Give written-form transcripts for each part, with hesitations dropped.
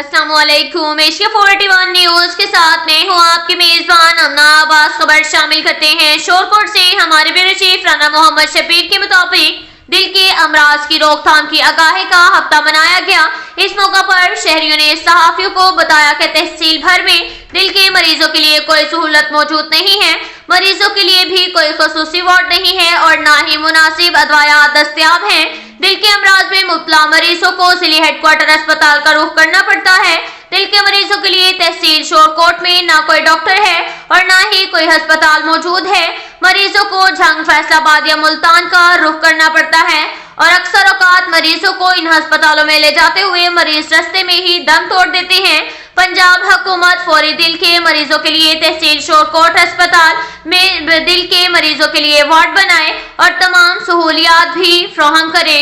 अस्सलामुअलैकुम। Asia 41 news के साथ मैं हूँ आपकी मेजबान अमना आवाज। खबर शामिल करते हैं शोरकोट से। हमारे ब्यूरो चीफ राना मोहम्मद शबीर के मुताबिक दिल के अमराज की रोकथाम की आगाही का हफ्ता मनाया गया। इस मौका पर शहरियों ने सहाफियों को बताया कि तहसील भर में दिल के मरीजों के लिए कोई सहूलत मौजूद नहीं है। मरीजों के लिए भी कोई खसूसी वार्ड नहीं है और ना ही मुनासिब अदवायात दस्तयाब हैं। दिल के अमराज में मुब्तला मरीजों को जिले हेडक्वार्टर अस्पताल का रुख करना पड़ता है। दिल के मरीजों के लिए तहसील शोरकोट में ना कोई डॉक्टर है और ना ही कोई अस्पताल मौजूद है। मरीजों को झंग, फैसलाबाद या मुल्तान का रुख करना पड़ता है और अक्सर औकात मरीजों को इन अस्पतालों में ले जाते हुए मरीज रास्ते में ही दम तोड़ देते हैं। पंजाब हुकूमत फौरी दिल के मरीजों के लिए तहसील शोरकोट अस्पताल में दिल के मरीजों के लिए वार्ड बनाए और तमाम सहूलियात भी फराहम करे।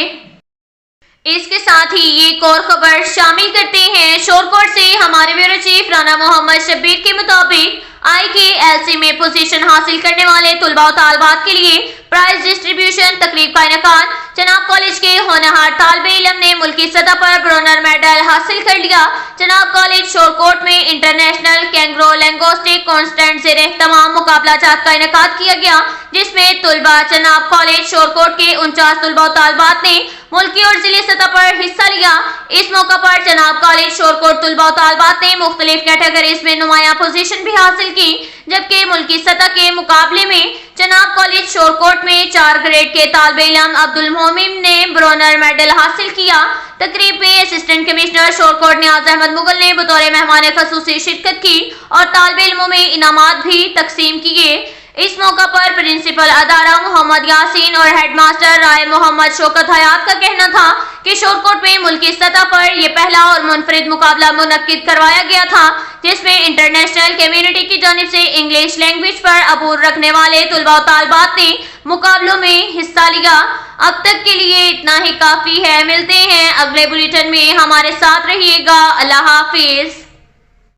इसके साथ ही एक और खबर शामिल करते हैं शोरकोट से। हमारे ब्यूरो चीफ राना मोहम्मद शबीर के मुताबिक IKLC में पोजीशन हासिल करने वाले तुलबा और तालबात के लिए प्राइज डिस्ट्रीब्यूशन तकरीब का इनेकाद। जनाब कॉलेज के होनहार तालिबे इल्म ने मुल्की सतह पर ब्रोनर मेडल हासिल कर लिया। जनाब कॉलेज शोरकोट में इंटरनेशनल कैंगरो लैंगोस्टिक कॉन्स्टेंट से तमाम मुकाबला जात का इनेकाद किया गया, जिसमें तुलबा जनाब कॉलेज शोरकोट के 49 तुलबा और तालबात ने मुल्की और जिले सतह पर हिस्सा लिया। इस मौका पर जनाब कॉलेज शोरकोट तुलबा और तालबात ने मुख्तलिफ कैटेगरीज में नुमाया पोजीशन भी हासिल की, जबकि मुल्की सतह के मुकाबले में जनाब कॉलेज शोरकोट में 4 ग्रेड के तालिबे इल्म अब्दुल मोमिन ने ब्रोनर मेडल हासिल किया। तकरीब में असिस्टेंट कमिश्नर शोरकोट नियाज अहमद मुगल ने बतौर मेहमान खसूसी शिरकत की और तालिबे इल्मों में इनामात भी तकसीम किए। इस मौका पर प्रिंसिपल अदारा मोहम्मद यासीन और हेडमास्टर राय मोहम्मद शौकत हयात का कहना था कि शोरकोट में मुल्की सतह पर यह पहला और मुनफरिद मुकाबला मुनक्किद करवाया गया था, जिसमें इंटरनेशनल कम्युनिटी की जानिब से इंग्लिश लैंग्वेज पर अबूर रखने वाले तुलबा और तालबात ने मुकाबलों में हिस्सा लिया। अब तक के लिए इतना ही काफी है। मिलते हैं अगले बुलेटिन में, हमारे साथ रहिएगा। अल्लाह हाफिज।